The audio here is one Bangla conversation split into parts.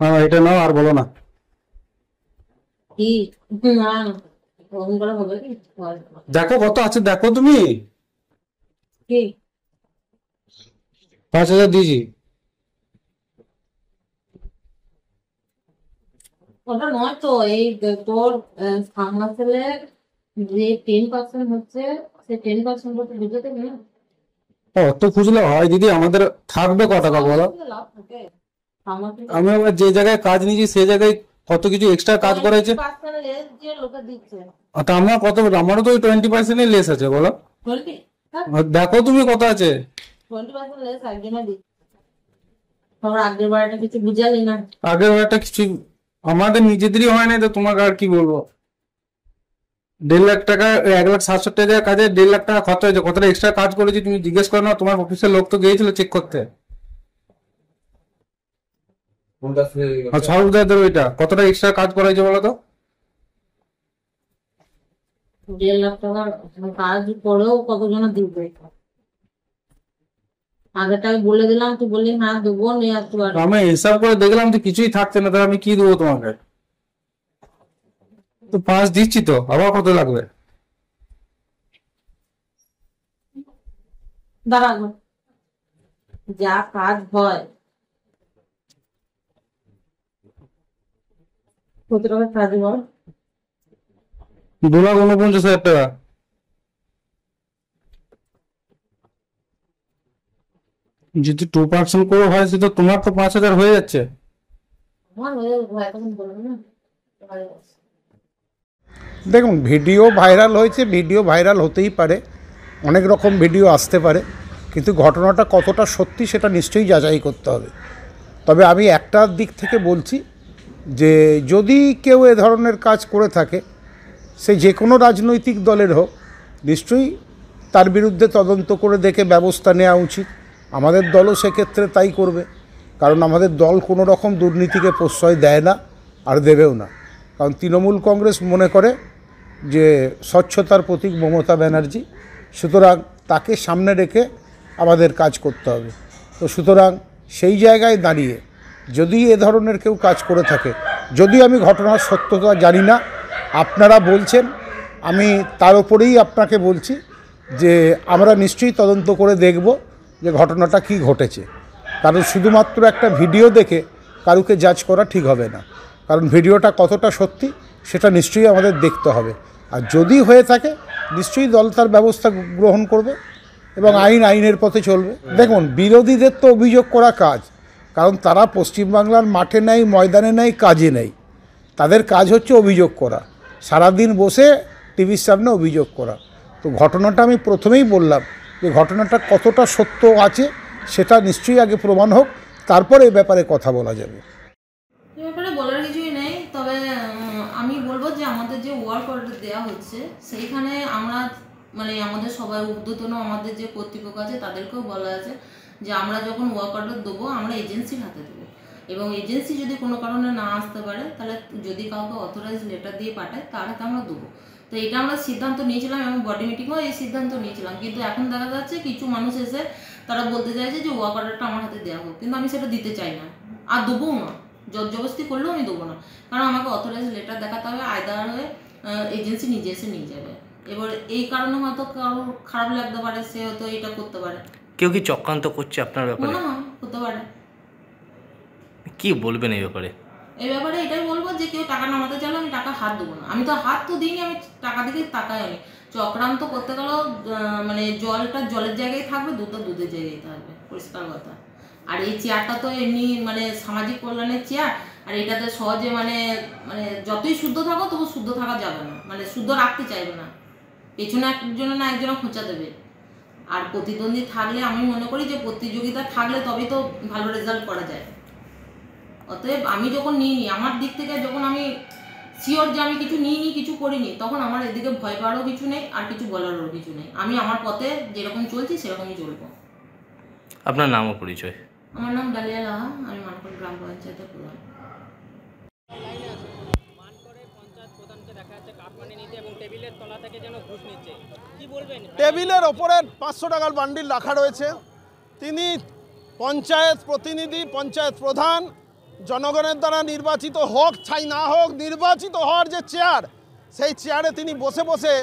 হ্যাঁ এটা নাও আর বলো না। কি না ওরকম করে হবে কি? দেখো কত আছে দেখো তুমি। কি 5,000 দিয়েছি। ওটা নয় তো, এই তোর সামনা সেলের যে 10% হচ্ছে, সে 10% করতে বুঝতে না। অত খুঁজলে হয় দিদি? আমাদের থাকবে ক টাকা বলো? সামনা লাভ থাকে, সামনা থেকে আমি আবার যে জায়গায় কাজ নিয়েছি সে জায়গায় কত কিছু এক্সট্রা কাজ করেছে। 20% লেস দিয়ে লোকে দিচ্ছে। তা আমার কত, আমারও তো ওই 20% লেস আছে বলো। 20, হ্যাঁ, আর দেখো তুমি কত আছে। 20% লেস একদিনে দিচ্ছে। তোর আগের বারটা কিছু বুঝালি না। আগের একটা কিছু আমাদের নিজেদেরই হয় না, তো তোমাকে আর কি বলবো। 1.5 লাখ টাকা, 1,60,70,000 কাজে 1.5 লাখ টাকা খরচা হয়েছে। কতটা এক্সট্রা কাজ করেছি তুমি জিজ্ঞেস করো না? তোমার অফিসের লোক তো গিয়েছিল চেক করতে। আর সরকারদের ওইটা কতটা এক্সট্রা কাজ করা হয়েছে বলো তো? 1.5 লাখ টাকার কাজ করেও কতজন দিবে? আগেরটাকে বলে দিলাম, তুই বললি হ্যাঁ দেবো, নিয়ে আসতে পারবো। আমি হিসাব করে দেখলাম যে কিছুই থাকছে না, তাহলে আমি কি দেবো তোমাকে? তো 5 দিচ্ছি তো, আবার কত লাগবে? দাঁড়াবো, যা কাজ হয়। কত টাকা কাজ বল? 2,49,000 টাকা। যদি 2% করে হয় সে তো তোমার তো 5,000 হয়ে যাচ্ছে। আমার হয়ে যাবে, এখন বলবো না। দেখুন, ভিডিও ভাইরাল হয়েছে, ভিডিও ভাইরাল হতেই পারে, অনেক রকম ভিডিও আসতে পারে, কিন্তু ঘটনাটা কতটা সত্যি সেটা নিশ্চয়ই যাচাই করতে হবে। তবে আমি একটা দিক থেকে বলছি যে যদি কেউ এ ধরনের কাজ করে থাকে, সে যে কোনো রাজনৈতিক দলের হোক, নিশ্চয়ই তার বিরুদ্ধে তদন্ত করে দেখে ব্যবস্থা নেওয়া উচিত। আমাদের দলও সেক্ষেত্রে তাই করবে, কারণ আমাদের দল কোনো রকম দুর্নীতিকে প্রশ্রয় দেয় না, আর দেবেও না। কারণ তৃণমূল কংগ্রেস মনে করে যে স্বচ্ছতার প্রতীক মমতা ব্যানার্জি, সুতরাং তাকে সামনে রেখে আমাদের কাজ করতে হবে। তো সুতরাং সেই জায়গায় দাঁড়িয়ে যদি এ ধরনের কেউ কাজ করে থাকে, যদি আমি ঘটনার সত্যতা জানি না, আপনারা বলছেন, আমি তার উপরেই আপনাকে বলছি যে আমরা নিশ্চয়ই তদন্ত করে দেখব যে ঘটনাটা কি ঘটেছে। কারণ শুধুমাত্র একটা ভিডিও দেখে কারুকে জাজ করা ঠিক হবে না, কারণ ভিডিওটা কতটা সত্যি সেটা নিশ্চয়ই আমাদের দেখতে হবে। আর যদি হয়ে থাকে নিশ্চয়ই দল তার ব্যবস্থা গ্রহণ করবে এবং আইনের পথে চলবে। দেখুন, বিরোধীদের তো অভিযোগ করা কাজ, কারণ তারা পশ্চিমবাংলার মাঠে নেই, ময়দানে নেই, কাজে নেই। তাদের কাজ হচ্ছে অভিযোগ করা, সারাদিন বসে টিভির সামনে অভিযোগ করা। তো ঘটনাটা আমি প্রথমেই বললাম যে ঘটনাটা কতটা সত্য আছে সেটা নিশ্চয়ই আগে প্রমাণ হোক, তারপর এই ব্যাপারে কথা বলা যাবে। এ ব্যাপারে বলার কিছুই নেই, তবে আমি বলবো যে আমাদের যে ওয়ার্ক অর্ডার দেওয়া হচ্ছে সেইখানে আমরা মানে আমাদের সবাই ঊর্ধ্বতন আমাদের যে কর্তৃপক্ষ আছে তাদেরকেও বলা আছে যে আমরা যখন ওয়ার্ক অর্ডার দেবো আমরা এজেন্সির হাতে দেবো, এবং এজেন্সি যদি কোনো কারণে না আসতে পারে তাহলে যদি কাউকে অথরাইজ লেটার দিয়ে পাঠায় তার হাতে আমরা দেবো। তো এটা আমরা সিদ্ধান্ত নিয়েছিলাম এবং বডি মিটিংও এই সিদ্ধান্ত নিয়েছিলাম, কিন্তু এখন দেখা যাচ্ছে কিছু মানুষ এসে তারা বলতে চাইছে যে ওয়ার্ক অর্ডারটা আমার হাতে দেওয়া হোক, কিন্তু আমি সেটা দিতে চাই না, আর দেবোও না। জবরদস্তি করলেও আমি দেবো না, কারণ আমাকে অথরাইজ লেটার দেখাতে হবে, আয়দার হয়ে এজেন্সি নিজে এসে নিয়ে যাবে। এবার এই কারণে হয়তো কারোর খারাপ লাগতে পারে, সে হয়তো এটা করতে পারে। কেউ কি চক্রান্ত করছে আপনার ব্যাপারে? মনে হয় হতে পারে। কি বলবেন এই ব্যাপারে? এই ব্যাপারে এটাই বলবো যে কেউ টাকা নামাতে চাইলে আমি টাকা হাত দেবো না, আমি তো হাত তো দিইনি, আমি টাকা দিকে তাকাই। আমি চক্রান্ত করতে গেলেও মানে জলটা জলের জায়গায় থাকবে, দুধটা দুধের জায়গায় থাকবে, পরিষ্কার কথা। আর এই চেয়ারটা তো এমনি মানে সামাজিক কল্যাণের চেয়ার, আর এটাতে সহজে মানে মানে যতই শুদ্ধ থাকো তবু শুদ্ধ থাকা যাবে না, মানে শুদ্ধ রাখতে চাইবে না, পেছনে একজনে না একজনে খোঁচা দেবে। আর প্রতিদ্বন্দ্বী থাকলে আমি মনে করি যে প্রতিযোগিতা থাকলে তবেই তো ভালো রেজাল্ট করা যায়। অতএব আমি যখন নিইনি আমার দিক থেকে, যখন আমি শিওর যে আমি কিছু নিইনি, কিছু করিনি, তখন আমার এদিকে ভয় পাওয়ারও কিছু নেই আর কিছু বলারও কিছু নেই। আমি আমার পথে যেরকম চলছি সেরকমই চলবো। আপনার নাম ও পরিচয়? আমার নাম ডালিয়া লাহা, আমি মানকড় গ্রাম পঞ্চায়েতের প্রধান। টেবিলের ওপরে 500 টাকার বান্ডিল রাখা রয়েছে। তিনি পঞ্চায়েত প্রতিনিধি, পঞ্চায়েত প্রধান, জনগণের দ্বারা নির্বাচিত হোক চাই না হোক, নির্বাচিত হওয়ার যে চেয়ার, সেই চেয়ারে তিনি বসে বসে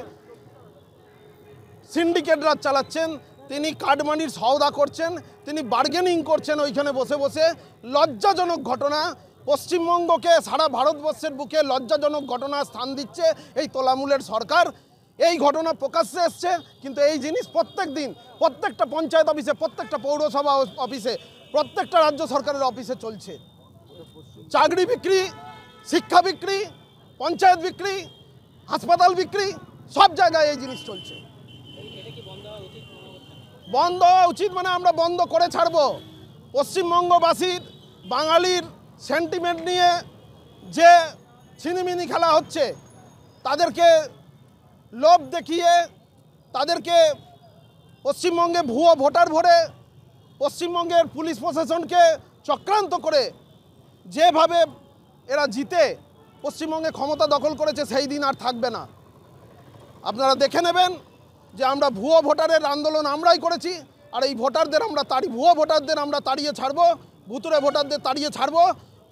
সিন্ডিকেট রাজ চালাচ্ছেন, তিনি কাটমানির সওদা করছেন, তিনি বার্গেনিং করছেন ওইখানে বসে বসে। লজ্জাজনক ঘটনা। পশ্চিমবঙ্গকে সারা ভারতবর্ষের বুকে লজ্জাজনক ঘটনা স্থান দিচ্ছে এই তোলামূলের সরকার। এই ঘটনা প্রকাশ্যে এসছে, কিন্তু এই জিনিস প্রত্যেক দিন প্রত্যেকটা পঞ্চায়েত অফিসে, প্রত্যেকটা পৌরসভা অফিসে, প্রত্যেকটা রাজ্য সরকারের অফিসে চলছে। চাকরি বিক্রি, শিক্ষা বিক্রি, পঞ্চায়েত বিক্রি, হাসপাতাল বিক্রি, সব জায়গায় এই জিনিস চলছে। বন্ধ হওয়া উচিত মানে আমরা বন্ধ করে ছাড়ব। পশ্চিমবঙ্গবাসীর, বাঙালির সেন্টিমেন্ট নিয়ে যে ছিনিমিনি খেলা হচ্ছে, তাদেরকে লোভ দেখিয়ে, তাদেরকে পশ্চিমবঙ্গে ভুয়ো ভোটার ভরে, পশ্চিমবঙ্গের পুলিশ প্রশাসনকে চক্রান্ত করে যেভাবে এরা জিতে পশ্চিমবঙ্গে ক্ষমতা দখল করেছে, সেই দিন আর থাকবে না। আপনারা দেখে নেবেন যে আমরা ভুয়ো ভোটারের আন্দোলন আমরাই করেছি, আর এই ভোটারদের আমরা ভুয়ো ভোটারদের আমরা তাড়িয়ে ছাড়বো, ভুতুরে ভোটারদের তাড়িয়ে ছাড়বো।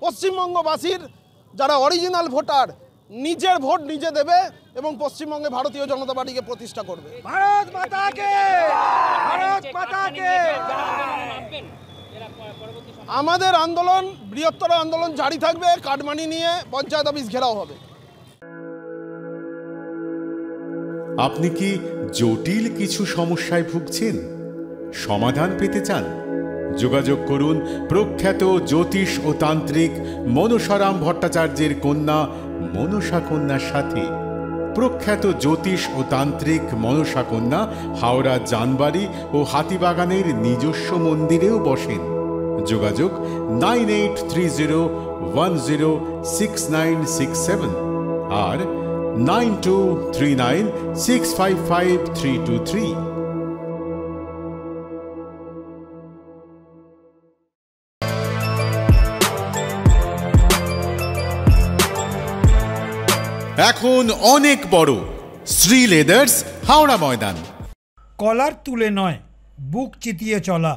পশ্চিমবঙ্গবাসীর যারা অরিজিনাল ভোটার, নিজের ভোট নিজে দেবে এবং পশ্চিমবঙ্গে ভারতীয় জনতা পার্টিকে প্রতিষ্ঠা করবে। ভারত মাতা কে, ভারত মাতা কে। আমাদের আন্দোলন, বৃহত্তর আন্দোলন জারি থাকবে। কাটমানি নিয়ে পঞ্চায়েত অফিস ঘেরাও হবে। আপনি কি জটিল কিছু সমস্যায় ভুগছেন? সমাধান পেতে চান? যোগাযোগ করুন প্রখ্যাত জ্যোতিষ ও তান্ত্রিক মনসারাম ভট্টাচার্যের কন্যা মনসা কন্যার সাথে। প্রখ্যাত জ্যোতিষ ও তান্ত্রিক মনসা কন্যা হাওড়া জানবাড়ি ও হাতিবাগানের নিজস্ব মন্দিরেও বসেন। যোগাযোগ 9830106967 আর 9239655323। এখন অনেক বড় শ্রী লেদার্স হাওড়া ময়দান। কলার তুলে নয়, বুক চিতিয়ে চলা।